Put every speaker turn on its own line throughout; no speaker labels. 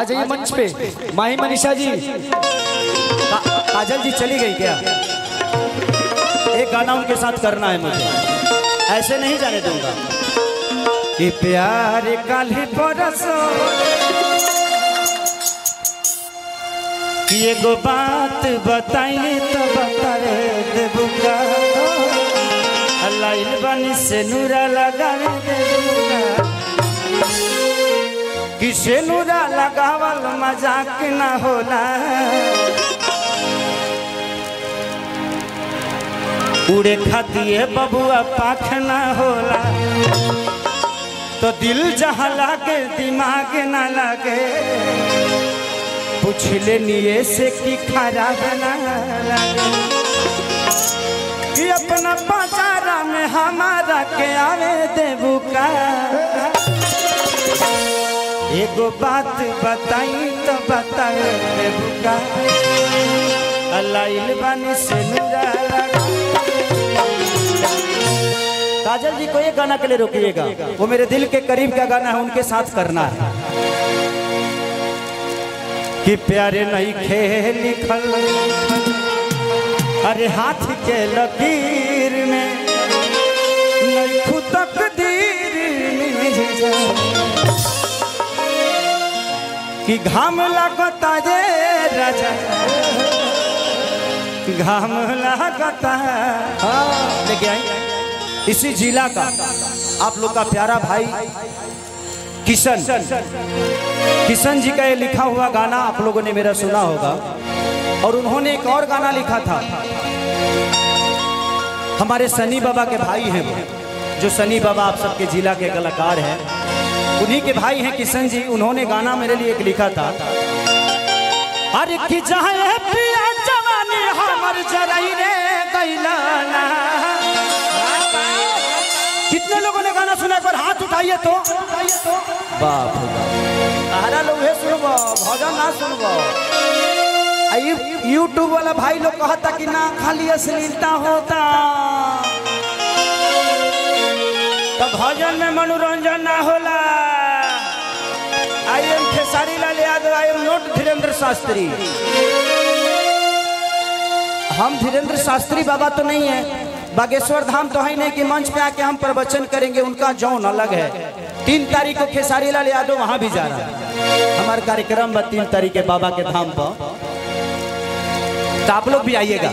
आ जाइए मंच पे। माही मनीषा जी, काजल जी चली गई क्या? एक गाना उनके साथ करना है मुझे, ऐसे नहीं जाने दूंगा। कि प्यार काली परसो कि एगो बात बताइए तो बताए देबूगा, लाइल बनी से नूरा लगावे देबूगा, कि से नूरा लगावल मजाक ना होला, उड़े खातिए बबुआ पाख ना होला, तो दिल जहाँ लागे दिमाग ना लागे, पूछ ले निये से कि खराब ना लागे, कि अपना बाजारा में हमारा के आवे देबूका, एगो बात बताई तो बताए देबूका, लाइल बनी से नूरा लगा। काजल जी को एक गाना के लिए रोकिएगा, वो मेरे दिल के करीब का गाना है, उनके साथ करना है। कि प्यारे नहीं खेल लिखल अरे हाथ के लकीर में, नहीं खुद तकदीर में, कि घाम लगता जे राजा, घाम लगता है। लेके आई इसी जिला का आप लोग का प्यारा भाई किशन जी का ये लिखा हुआ गाना आप लोगों ने मेरा सुना होगा। और उन्होंने एक और गाना लिखा था, हमारे सनी बाबा के भाई हैं वो, जो सनी बाबा आप सबके जिला के कलाकार हैं, उन्हीं के भाई हैं किशन जी। उन्होंने गाना मेरे लिए एक लिखा था, अरे कि जहाँ पिया जवानी हमर जराई रे गइलाना। कितने लोगों ने गाना सुना, एक बार हाथ उठाइए तो। बाप तारा लोग है सुनबो, भजन ना सुनबो। यूट्यूब वाला भाई लोग कहता कि ना खाली अश्लीलता होता, तो भजन में मनोरंजन ना होला। I am Khesari Lal Yadav, I am not Dhirendra Shastri. हम धीरेन्द्र शास्त्री बाबा तो नहीं है, बागेश्वर धाम तो है नहीं कि मंच पे आके हम प्रवचन करेंगे, उनका जौन अलग है। 3 तारीख को खेसारी लाल यादव वहां भी जा रहा है, हमारा कार्यक्रम 3 तारीख के बाबा के धाम पर, तो आप लोग भी आइएगा।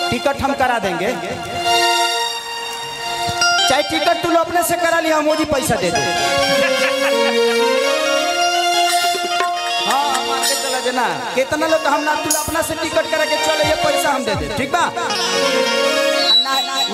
टिकट हम करा देंगे, चाहे टिकट तू लो अपने से करा लिया, मोदी पैसा दे दे। ना कितना लोग हम ना तू अपना से टिकट करा के चले, ये पैसा हम दे दे, ठीक बा?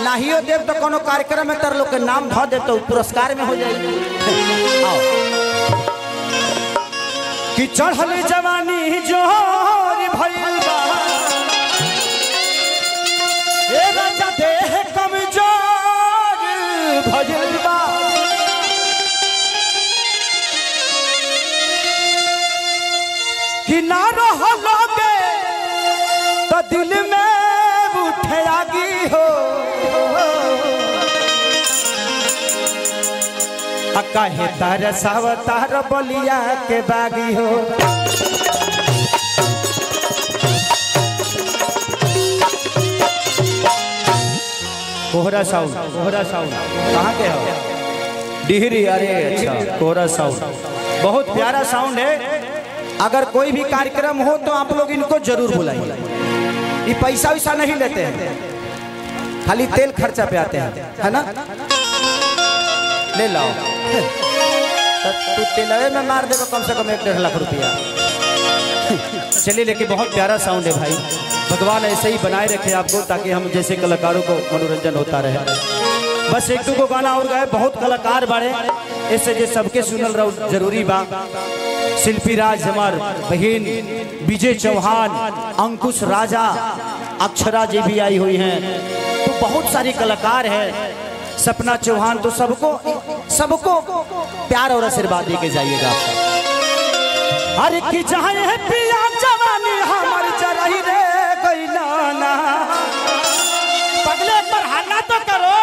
नाहियो देव तो कोनो कार्यक्रम में तर लोग के नाम धो दे तो पुरस्कार में हो जाएगी। कि चढ़ल जवानी जोर भइल बा, ए राजा देह कमजोर भइल बा, कि ना रहलोगे तो दिल में उठे आगी हो, कहे तार सावतार बलिया के बागी हो। कोहरा साउंड कहाँ के हो? डिहरी। अरे अच्छा, कोहरा साउंड बहुत प्यारा साउंड है। अगर कोई भी कार्यक्रम हो तो आप लोग इनको जरूर बुलाइए। ये पैसा वैसा नहीं लेते हैं, खाली तेल खर्चा पे आते हैं, है ना? ले लाओ तू तेलवे में मार देगा कम से कम 1-1.5 लाख रुपया। चलिए, लेकिन बहुत प्यारा साउंड है भाई, भगवान ऐसे ही बनाए रखे आपको, ताकि हम जैसे कलाकारों को मनोरंजन होता रहे। बस 1-2 गाना और गाए, बहुत कलाकार बाड़े, ऐसे जे सबके सुनल रहो जरूरी बा। शिल्पी राज हमार बहन, विजय चौहान, अंकुश राजा, अक्षरा जी भी आई हुई हैं, तो बहुत सारे कलाकार हैं, सपना चौहान, तो सबको प्यार और आशीर्वाद दे के जाइएगा। अरे कि जहाँ पिया जवानी हमर जराई रे गइलाना, पगले पर हल्ला तो करो,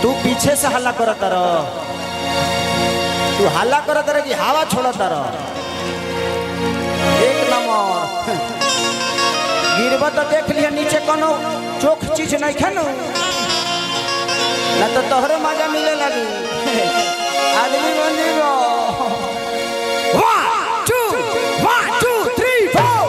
तू पीछे से हल्ला करत रहो। तू हल्ला कर तरह की हवा छोड़ तरह एक नंबर गिरबा तो देख लिया नीचे कोनो चोख चीज नहीं खानो ना तो तोहरे मजा मिले लगी आदमी बन जीवो 1 2 3 4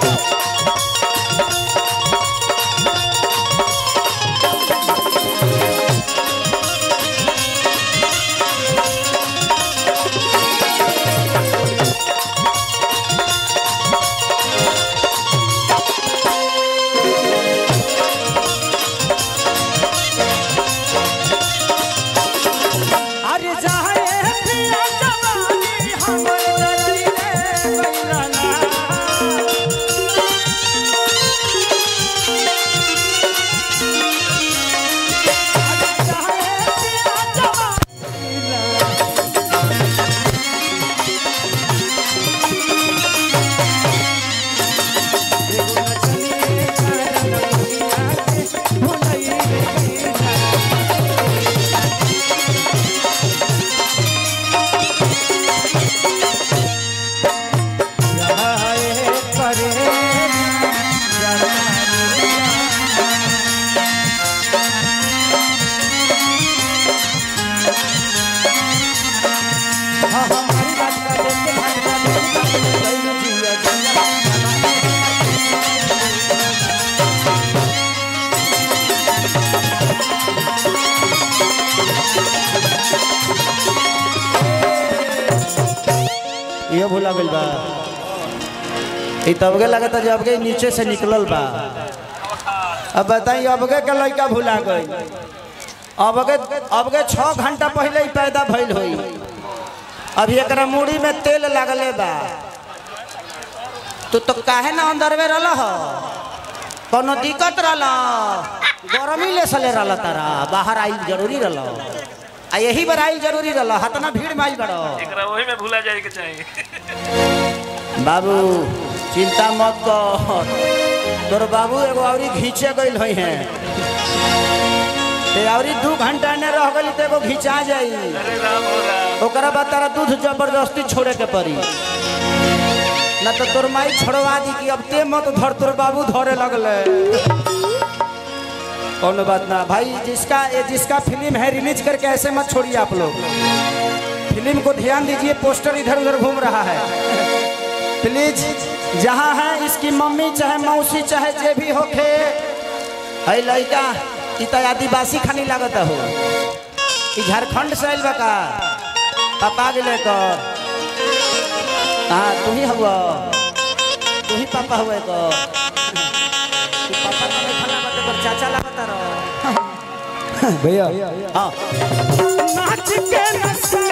ये भूला गइल बा ई तबगे लगता जब के नीचे से निकलल बा। अब बताई अबगे के लड़का भूला गई अबगे 6 घंटा पहले ही पैदा भइल होई। अभी एकरा मुड़ी में तेल लगले बा। तू तो काहे ना अंदर में रहल हो कोनो दिक्कत रहल गरमी ले सले रहल तारा बाहर आई जरूरी रहल आ यही बार आई जरूरी रहल हतना भीड़ में आई बड़ो
एकरा वही में भूला जाए के चाहिए।
बाबू चिंता मत कर तोर बाबू एगो औरी घींचे गइल होई है ते औरी 2 घंटा ने रह गइल ते एगो घिंचा जाई।
अरे राम हो राम
ओकरा बाद तारा दूध जबरदस्ती छोड़े के पड़ी ना तो तोर माई छोड़वा दी कि अब ते मत धर तोर बाबू धरे लगले। कौन बात ना भाई जिसका फिल्म है रिलीज करके ऐसे मत छोड़िए आप लोग। फिल्म को ध्यान दीजिए पोस्टर इधर उधर घूम रहा है प्लीज। जहाँ है इसकी मम्मी चाहे मौसी चाहे जे भी होके है लड़का इतना आदिवासी खानी लागत हो झारखंड से आइल बका पापा गेले कर हाँ तू ही हुआ तू ही पापा हुए को पापा तो नहीं खाना बते पर चाचा लगता रहो भैया हाँ नाच के नशा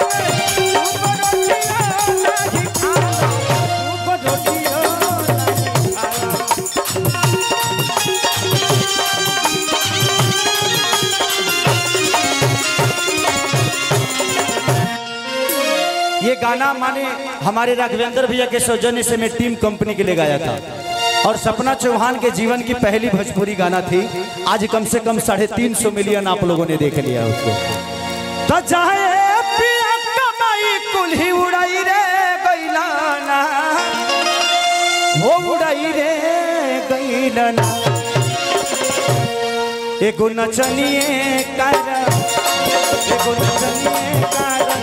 ये गाना माने हमारे राघवेंद्र भैया के सौजन्य से मैं टीम कंपनी के लिए गाया था और सपना चौहान के जीवन की पहली भोजपुरी गाना थी। आज कम से कम 350 मिलियन आप लोगों ने देख लिया उसको। तो चाहे पिया कमाई कुल्ही उड़ाई रे गइलाना वो उड़ाई रे गइलाना एगो नचनिए कारण एगो नचनिए कारण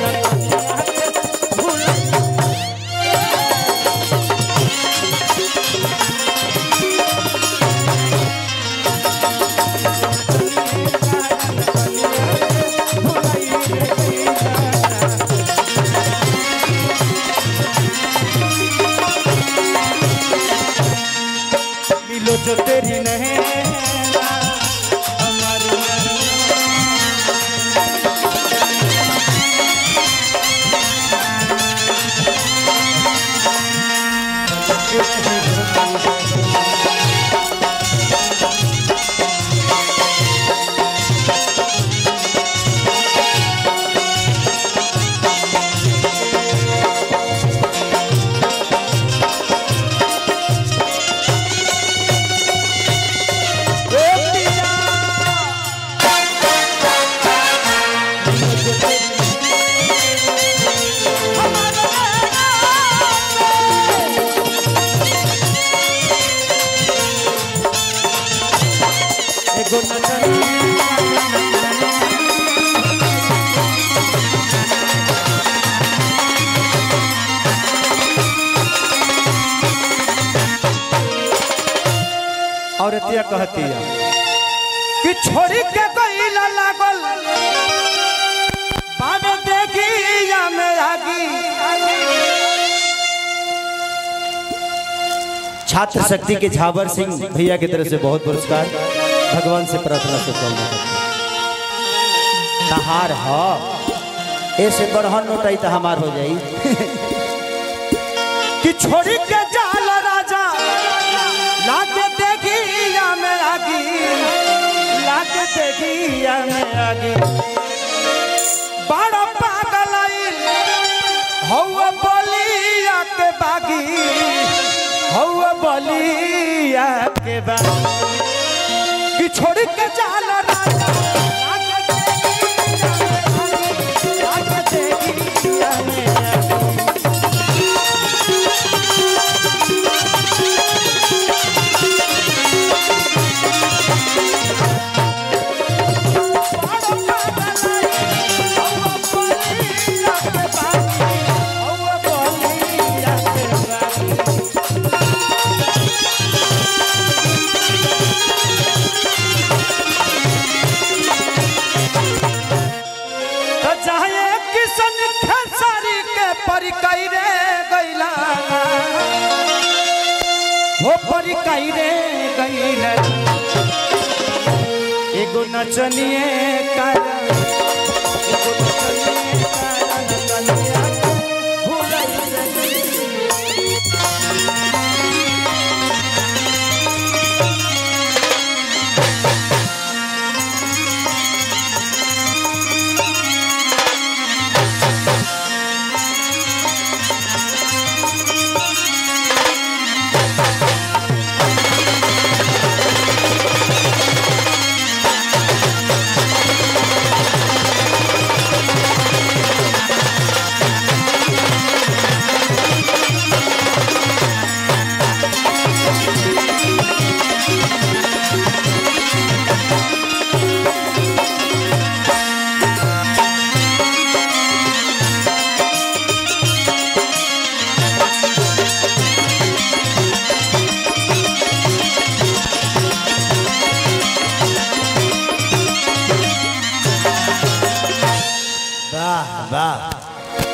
जो तेरी नहीं हमारी औरतिया कहती है कि छोड़ी के गईला लागल बाबे देखी या में आगी। छात्र शक्ति के झावर सिंह भैया की तरफ से बहुत पुरस्कार, भगवान से प्रार्थना से करना तहार हो ऐसे बढ़न नोटाई तो हमार हो जाई कि छोड़ी के जाल राजा लाके देखी या में आगी, लाके देखी या में आगी। बड़ा पागल हौवा बलिया के बागी, हौवा बलिया के बागी कि छोड़ी के जाल राजा लाके देखी या में आगी। एगो नचनिए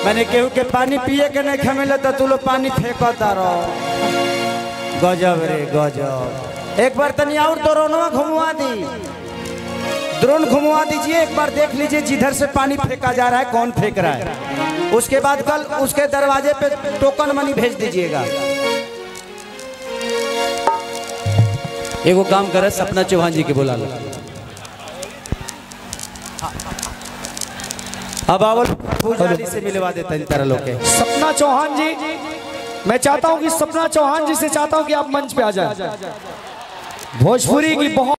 मैंने केहू के पानी पिए के नहीं खमेले तो तू लोग पानी फेंकता रहो। गजब रे गजब। एक बार तनी और ड्रोनवा घुमवा दी, ड्रोन घुमवा दीजिए एक बार, देख लीजिए जिधर से पानी फेंका जा रहा है कौन फेंक रहा है। उसके बाद कल उसके दरवाजे पे टोकन मनी भेज दीजिएगा। एगो काम करे, सपना चौहान जी के बुला लो। अब आवल पुजारी से मिलवा देते हैं तरह लोग के।
सपना चौहान जी, मैं चाहता हूं कि सपना चौहान जी से चाहता हूं कि आप मंच पे आ जाएं। भोजपुरी की बहुत